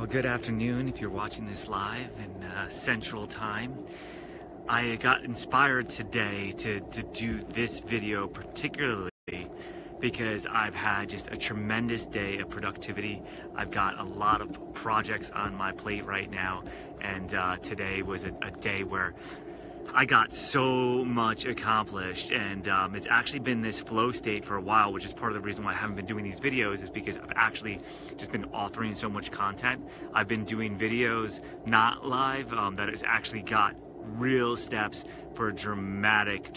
Well, good afternoon if you're watching this live in Central Time. I got inspired today to do this video particularly because I've had just a tremendous day of productivity. I've got a lot of projects on my plate right now, and today was a day where I got so much accomplished, and it's actually been this flow state for a while, which is part of the reason why I haven't been doing these videos, is because I've actually just been authoring so much content. I've been doing videos not live that has actually got real steps for dramatic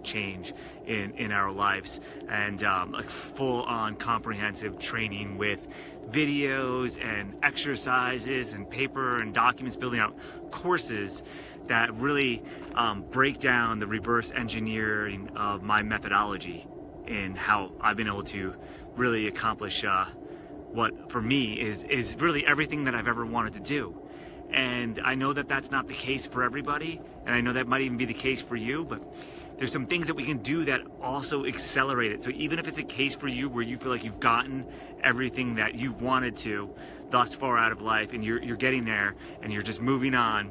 change in our lives, and like full-on comprehensive training with videos and exercises and paper and documents, building out courses that really break down the reverse engineering of my methodology in how I've been able to really accomplish what for me is really everything that I've ever wanted to do. And I know that that's not the case for everybody, and I know that might even be the case for you, but there's some things that we can do that also accelerate it. So even if it's a case for you where you feel like you've gotten everything that you've wanted to thus far out of life, and you're getting there and you're just moving on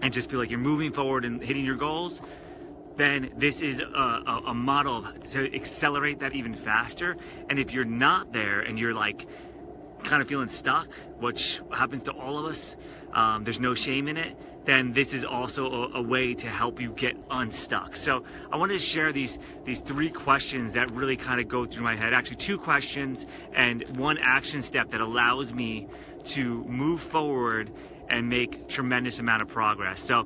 and just feel like you're moving forward and hitting your goals, then this is a model to accelerate that even faster. And if you're not there and you're like kind of feeling stuck, which happens to all of us, there's no shame in it, then this is also a way to help you get unstuck. So I wanted to share these three questions that really kind of go through my head. Actually, two questions and one action step that allows me to move forward and make tremendous amount of progress. So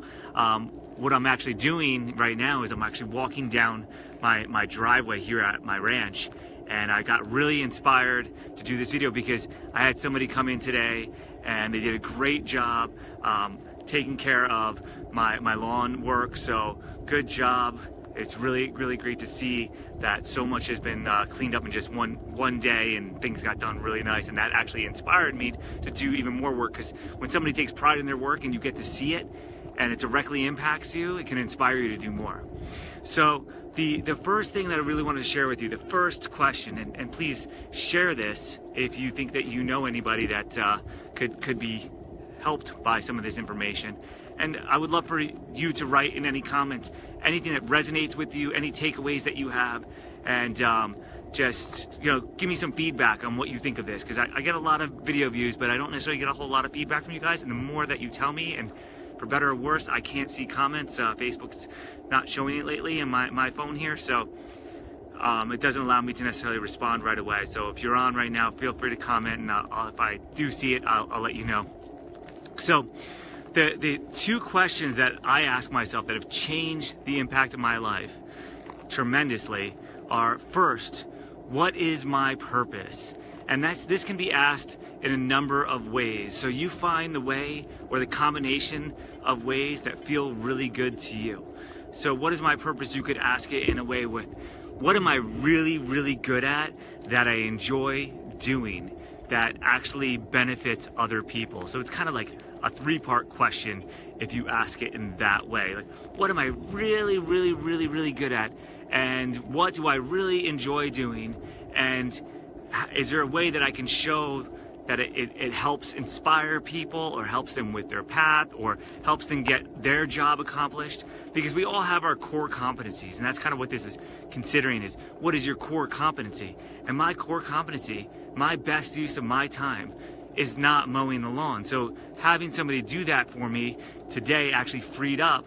what I'm actually doing right now is I'm actually walking down my driveway here at my ranch, and I got really inspired to do this video because I had somebody come in today and they did a great job taking care of my lawn work. So good job. It's really great to see that so much has been cleaned up in just one day, and things got done really nice. And that actually inspired me to do even more work, because when somebody takes pride in their work and you get to see it and it directly impacts you, it can inspire you to do more. So the first thing that I really wanted to share with you, the first question, and please share this if you think that you know anybody that could be helped by some of this information. And I would love for you to write in any comments anything that resonates with you, any takeaways that you have, and just give me some feedback on what you think of this, because I get a lot of video views, but I don't necessarily get a whole lot of feedback from you guys. And the more that you tell me, and for better or worse, I can't see comments. Facebook's not showing it lately in my phone here, so it doesn't allow me to necessarily respond right away. So if you're on right now, feel free to comment, and if I do see it, I'll let you know. So the two questions that I ask myself that have changed the impact of my life tremendously are, first, what is my purpose? And this can be asked in a number of ways. So you find the way or the combination of ways that feel really good to you. So what is my purpose? You could ask it in a way with, what am I really good at that I enjoy doing that actually benefits other people? So it's kind of like a three-part question if you ask it in that way. Like, what am I really good at, and what do I really enjoy doing, and is there a way that I can show that it helps inspire people, or helps them with their path, or helps them get their job accomplished? Because we all have our core competencies, and that's kind of what this is considering, is what is your core competency? And my core competency, my best use of my time, is not mowing the lawn. So having somebody do that for me today actually freed up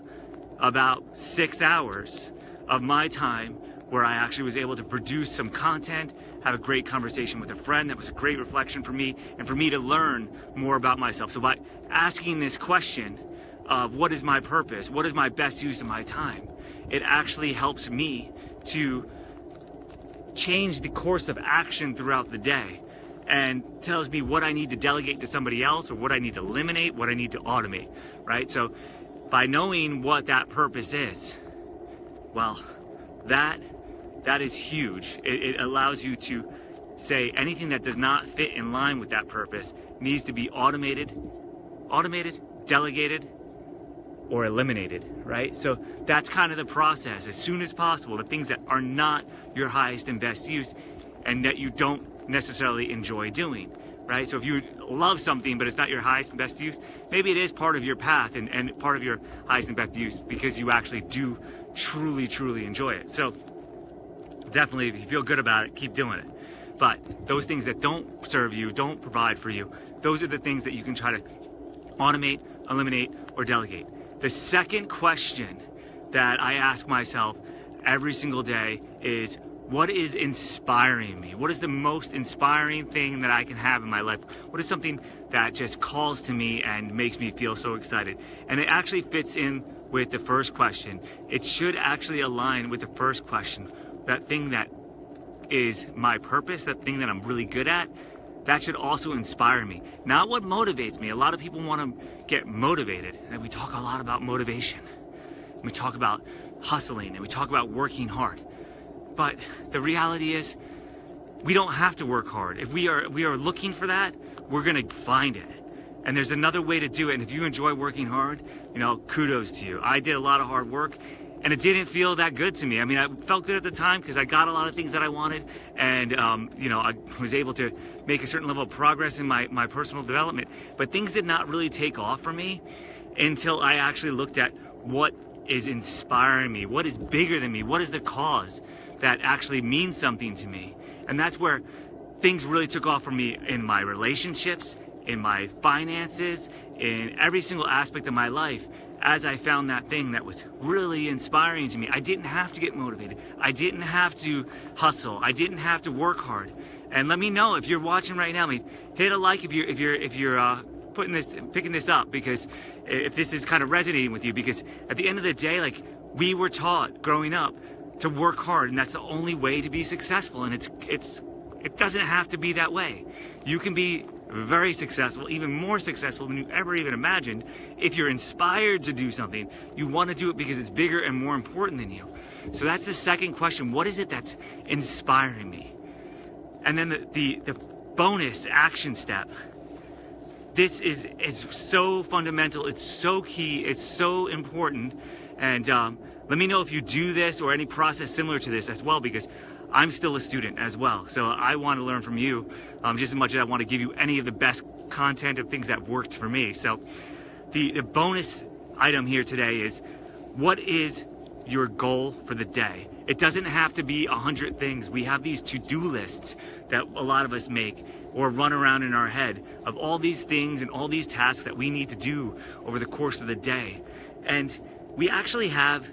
about 6 hours of my time, where I actually was able to produce some content, have a great conversation with a friend that was a great reflection for me, and for me to learn more about myself. So by asking this question of what is my purpose, what is my best use of my time, it actually helps me to change the course of action throughout the day, and tells me what I need to delegate to somebody else, or what I need to eliminate, what I need to automate, right? So by knowing what that purpose is, well, that is huge. It allows you to say anything that does not fit in line with that purpose needs to be automated, delegated, or eliminated, right? So that's kind of the process. As soon as possible, the things that are not your highest and best use, and that you don't necessarily enjoy doing, right? So if you love something, but it's not your highest and best use, maybe it is part of your path and part of your highest and best use because you actually do truly enjoy it. So definitely, if you feel good about it, keep doing it. But those things that don't serve you, don't provide for you, those are the things that you can try to automate, eliminate, or delegate. The second question that I ask myself every single day is, what is inspiring me? What is the most inspiring thing that I can have in my life? What is something that just calls to me and makes me feel so excited? And it actually fits in with the first question. It should actually align with the first question. That thing that is my purpose, that thing that I'm really good at, that should also inspire me. Not what motivates me. A lot of people want to get motivated, and we talk a lot about motivation. We talk about hustling, and we talk about working hard. But the reality is, we don't have to work hard. If we are looking for that, we're gonna find it. And there's another way to do it. And if you enjoy working hard, kudos to you. I did a lot of hard work, and it didn't feel that good to me. I mean, I felt good at the time because I got a lot of things that I wanted, and I was able to make a certain level of progress in my personal development. But things did not really take off for me until I actually looked at what is inspiring me, what is bigger than me, what is the cause that actually means something to me. And that's where things really took off for me in my relationships, in my finances, in every single aspect of my life. As I found that thing that was really inspiring to me, I didn't have to get motivated. I didn't have to hustle. I didn't have to work hard. And let me know if you're watching right now. I mean, hit a like if you're picking this up, because if this is kind of resonating with you, because at the end of the day, like, we were taught growing up to work hard, and that's the only way to be successful. And it doesn't have to be that way. You can be very successful, even more successful than you ever even imagined, if you're inspired to do something. You want to do it because it's bigger and more important than you. So that's the second question. What is it that's inspiring me? And then the bonus action step. This is so fundamental. It's so key. It's so important. And let me know if you do this or any process similar to this as well, because I'm still a student as well. So I want to learn from you just as much as I want to give you any of the best content of things that worked for me. So the bonus item here today is, what is your goal for the day? It doesn't have to be 100 things. We have these to-do lists that a lot of us make or run around in our head of all these things and all these tasks that we need to do over the course of the day. And we actually have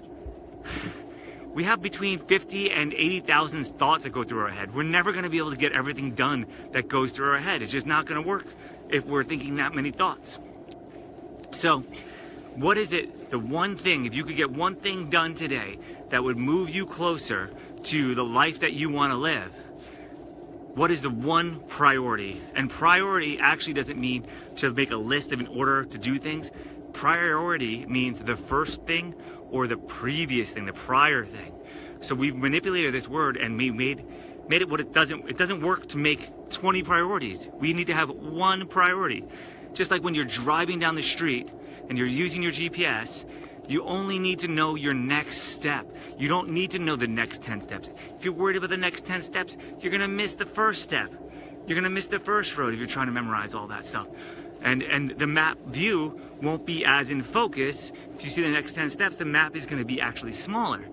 between 50 and 80,000 thoughts that go through our head. We're never going to be able to get everything done that goes through our head. It's just not going to work if we're thinking that many thoughts. So what is it, the one thing, if you could get one thing done today that would move you closer to the life that you want to live? What is the one priority? And priority actually doesn't mean to make a list of an order to do things. Priority means the first thing or the previous thing, the prior thing. So we've manipulated this word and made it what it doesn't work to make 20 priorities. We need to have one priority. Just like when you're driving down the street and you're using your GPS, you only need to know your next step. You don't need to know the next 10 steps. If you're worried about the next 10 steps, you're gonna miss the first step. You're gonna miss the first road if you're trying to memorize all that stuff. And the map view won't be as in focus. If you see the next 10 steps, the map is gonna be actually smaller.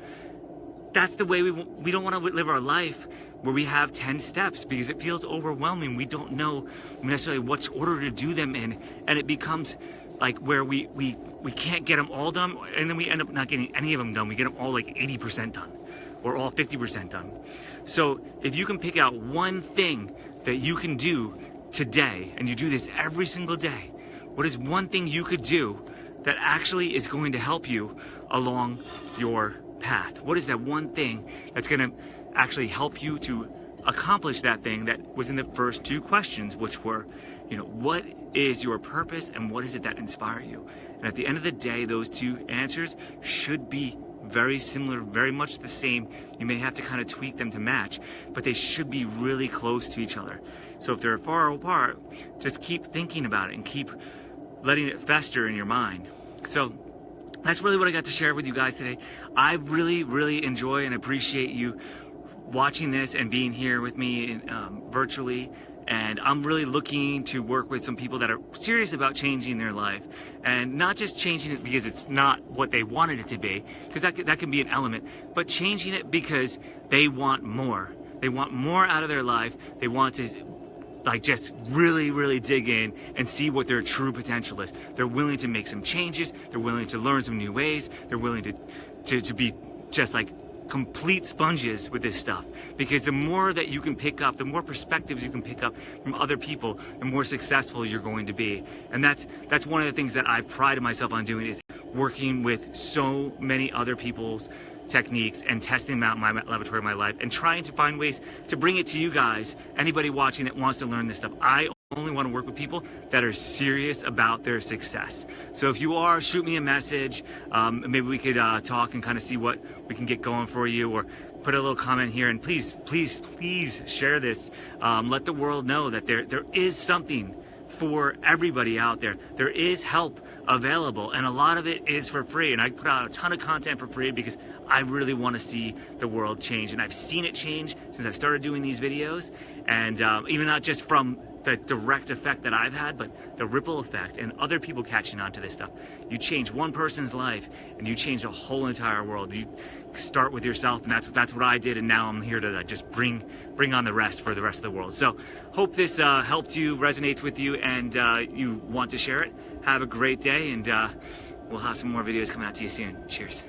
That's the way we don't wanna live our life where we have 10 steps, because it feels overwhelming. We don't know necessarily which order to do them in, and it becomes like where we can't get them all done, and then we end up not getting any of them done. We get them all like 80% done, or all 50% done. So if you can pick out one thing that you can do today, and you do this every single day, what is one thing you could do that actually is going to help you along your path? What is that one thing that's going to actually help you to accomplish that thing that was in the first two questions, which were, what is your purpose and what is it that inspires you? And at the end of the day, those two answers should be very similar, very much the same. You may have to kind of tweak them to match, but they should be really close to each other. So if they're far apart, just keep thinking about it and keep letting it fester in your mind. So that's really what I got to share with you guys today. I really enjoy and appreciate you watching this and being here with me virtually. And I'm really looking to work with some people that are serious about changing their life, and not just changing it because it's not what they wanted it to be, because that can be an element, but changing it because they want more. They want more out of their life. They want to just really dig in and see what their true potential is. They're willing to make some changes. They're willing to learn some new ways. They're willing to be just like complete sponges with this stuff, because the more that you can pick up, the more perspectives you can pick up from other people, the more successful you're going to be. And that's one of the things that I pride myself on doing, is working with so many other people's techniques and testing them out in my laboratory of my life, and trying to find ways to bring it to you guys, anybody watching that wants to learn this stuff. I only want to work with people that are serious about their success. So if you are, shoot me a message. Maybe we could talk and kind of see what we can get going for you, or put a little comment here. And please share this. Let the world know that there is something for everybody out there. There is help available, and a lot of it is for free. And I put out a ton of content for free because I really want to see the world change, and I've seen it change since I've started doing these videos. And even not just from the direct effect that I've had, but the ripple effect and other people catching on to this stuff. You change one person's life and you change a whole entire world. You start with yourself, and that's what I did, and now I'm here to just bring on the rest for the rest of the world. So hope this helped you, resonates with you, and you want to share it. Have a great day, and we'll have some more videos coming out to you soon. Cheers.